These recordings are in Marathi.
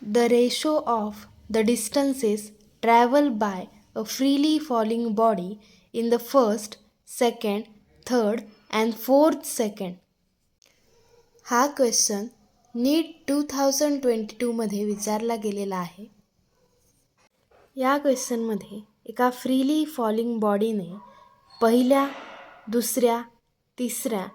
The ratio of the distances traveled by a freely falling body in the first, second, third and fourth second. हा क्वेश्चन नीट 2022मध्ये विचारला गेलेला आहे. या क्वेश्चनमध्ये एका फ्रीली फॉलिंग बॉडीने पहिल्या, दुसऱ्या, तिसऱ्या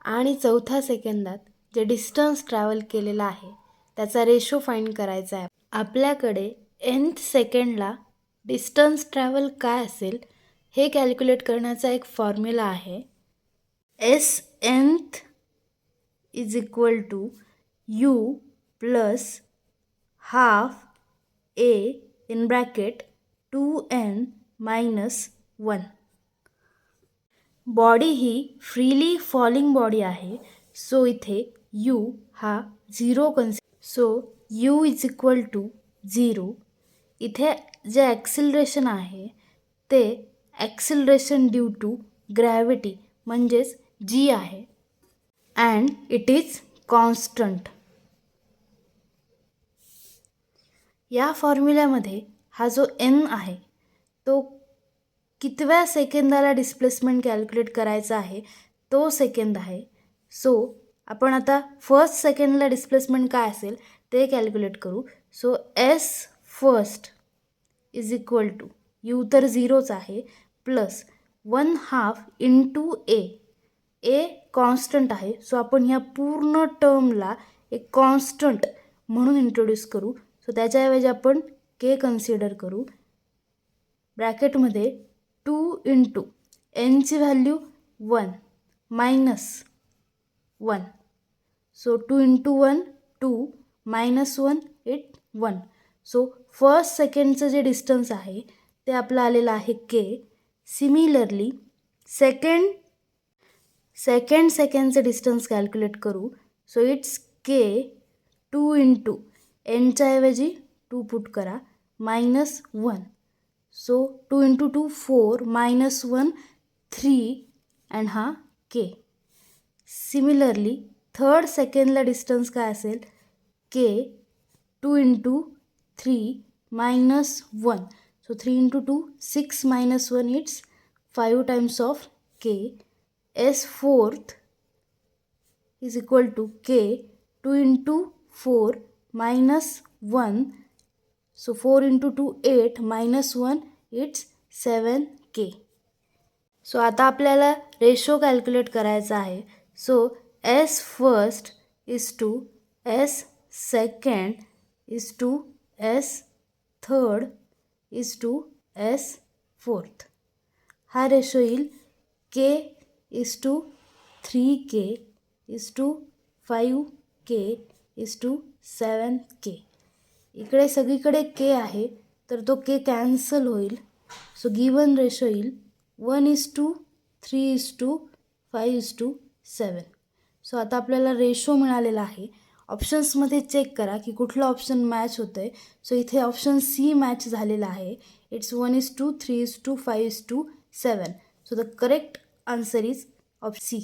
आणि चौथ्या सेकंदात जे डिस्टन्स ट्रॅव्हल केलेलं आहे त्याचा रेशो फाइंड करायचा आहे. आपल्याकडे nth सेकंडला डिस्टन्स ट्रॅव्हल काय असेल हे कॅल्क्युलेट करण्याचा एक फॉर्म्युला आहे. nth is equal to u plus half a in bracket 2n minus 1. Body ही फ्रीली फॉलिंग बॉडी आहे, सो इथे u हा 0 so u is equal to 0. इथे जे ॲक्सिलरेशन आहे ते ॲक्सिलरेशन ड्यू टू ग्रॅव्हिटी म्हणजेच g आहे अँड इट इज कॉन्स्टंट. या फॉर्म्युल्यामध्ये हा जो n आहे तो कितव्या सेकंदाला डिस्प्लेसमेंट कॅल्क्युलेट करायचा आहे तो सेकंद आहे. सो आपण आता फर्स्ट सेकंडला डिस्प्लेसमेंट काय असेल ते कॅल्क्युलेट करू. So s first is equal to u तर 0च आहे प्लस 1/2 इंटू a कॉन्स्टंट आहे. सो आपण ह्या पूर्ण टर्मला एक कॉन्स्टंट म्हणून इंट्रोड्यूस करू. सो त्याच्याऐवजी आपण k कन्सिडर करू. ब्रॅकेटमध्ये 2 इंटू nची value 1 minus 1. So 2 into 1 2 minus 1 it 1. So first सेकंडचं जे डिस्टन्स आहे ते आपलं आलेलं आहे k. सिमिलरली सेकंडचं डिस्टन्स कॅल्क्युलेट करू. सो इट्स k 2 इंटू nच्या ऐवजी 2 पुट करा minus 1. So 2 into 2 4 minus 1 3 and हा k. सिमिलरली थर्ड सेकंडला डिस्टन्स काय असेल k 2 into 3 minus 1. So 3 into 2 6 minus 1 it's 5 times of k. s fourth is equal to k 2 into 4 minus 1. So 4 into 2 8 minus 1 it's 7k. सो आता आपल्याला रेशो कॅल्क्युलेट करायचा आहे. So s first is to s second is to s third is to s fourth. हा रेशो येईल k is to 3k is to 5k is to 7k. इकडे सगळीकडे k आहे तर तो k कॅन्सल होईल. सो गिवन रेशो येईल 1:3:5:7. सो आता आपल्याला रेशो मिळालेला आहे. ऑप्शन्समध्ये चेक करा की कुठलं ऑप्शन मॅच होतं आहे. सो इथे ऑप्शन सी मॅच झालेला आहे. It's 1:3:5:7. So the correct answer is option C.